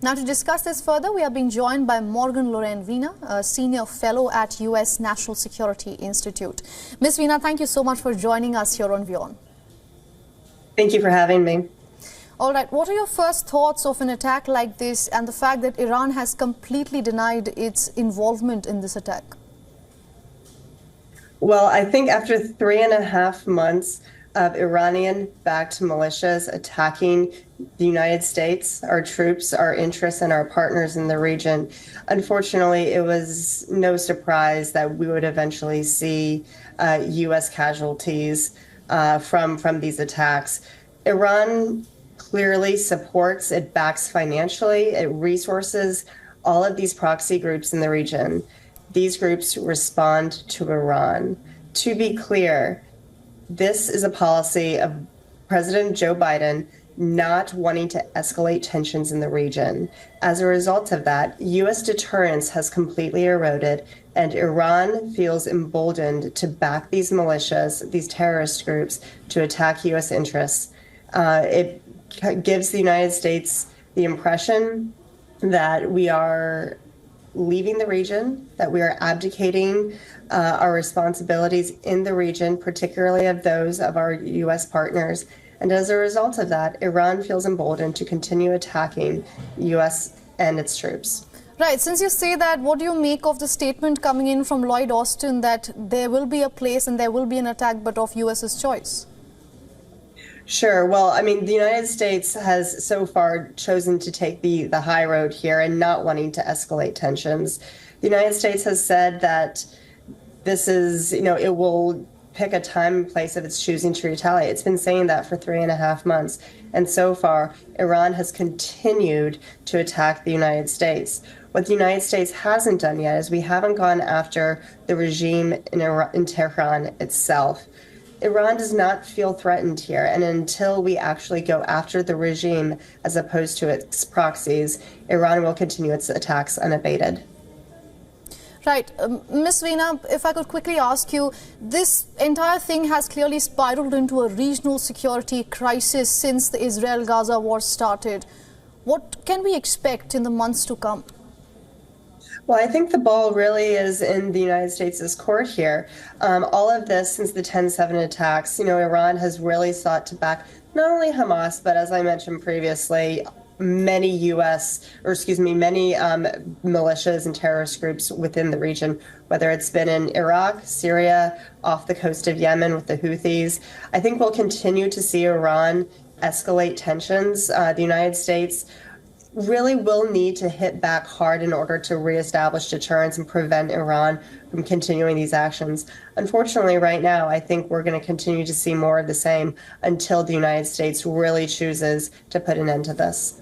Now, to discuss this further, we are being joined by Morgan Lorraine Vina, a senior fellow at U.S. National Security Institute. Ms. Vina, thank you so much for joining us here on WION. Thank you for having me. All right, what are your first thoughts of an attack like this and the fact that Iran has completely denied its involvement in this attack? Well, I think after 3.5 months of Iranian-backed militias attacking the United States, our troops, our interests, and our partners in the region, unfortunately, it was no surprise that we would eventually see U.S. casualties from these attacks. Iran clearly supports, it backs financially, it resources all of these proxy groups in the region. These groups respond to Iran. To be clear, this is a policy of President Joe Biden not wanting to escalate tensions in the region. As a result of that, U.S. deterrence has completely eroded, and Iran feels emboldened to back these militias, these terrorist groups, to attack U.S. interests. It gives the United States the impression that we are leaving the region, that we are abdicating our responsibilities in the region, particularly of those of our U.S. partners. And as a result of that, Iran feels emboldened to continue attacking the U.S. and its troops. Right. Since you say that, what do you make of the statement coming in from Lloyd Austin that there will be a place and there will be an attack, but of U.S.'s choice? Sure. Well, I mean, the United States has so far chosen to take the high road here and not wanting to escalate tensions. The United States has said that this is, it will pick a time and place of its choosing to retaliate. It's been saying that for 3.5 months. And so far, Iran has continued to attack the United States. What the United States hasn't done yet is we haven't gone after the regime in Tehran itself. Iran does not feel threatened here, and until we actually go after the regime as opposed to its proxies, Iran will continue its attacks unabated. Right. Ms. Vina, if I could quickly ask you, this entire thing has clearly spiraled into a regional security crisis since the Israel-Gaza war started. What can we expect in the months to come? Well, I think the ball really is in the United States' court here. All of this since the 10/7 attacks, Iran has really sought to back not only Hamas, but as I mentioned previously, many militias and terrorist groups within the region, whether it's been in Iraq, Syria, off the coast of Yemen with the Houthis. I think we'll continue to see Iran escalate tensions. The United States really will need to hit back hard in order to reestablish deterrence and prevent Iran from continuing these actions. Unfortunately, right now, I think we're going to continue to see more of the same until the United States really chooses to put an end to this.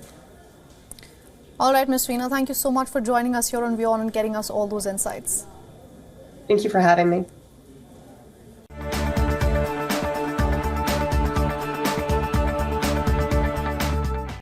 All right, Ms. Vina, thank you so much for joining us here on WION and getting us all those insights. Thank you for having me.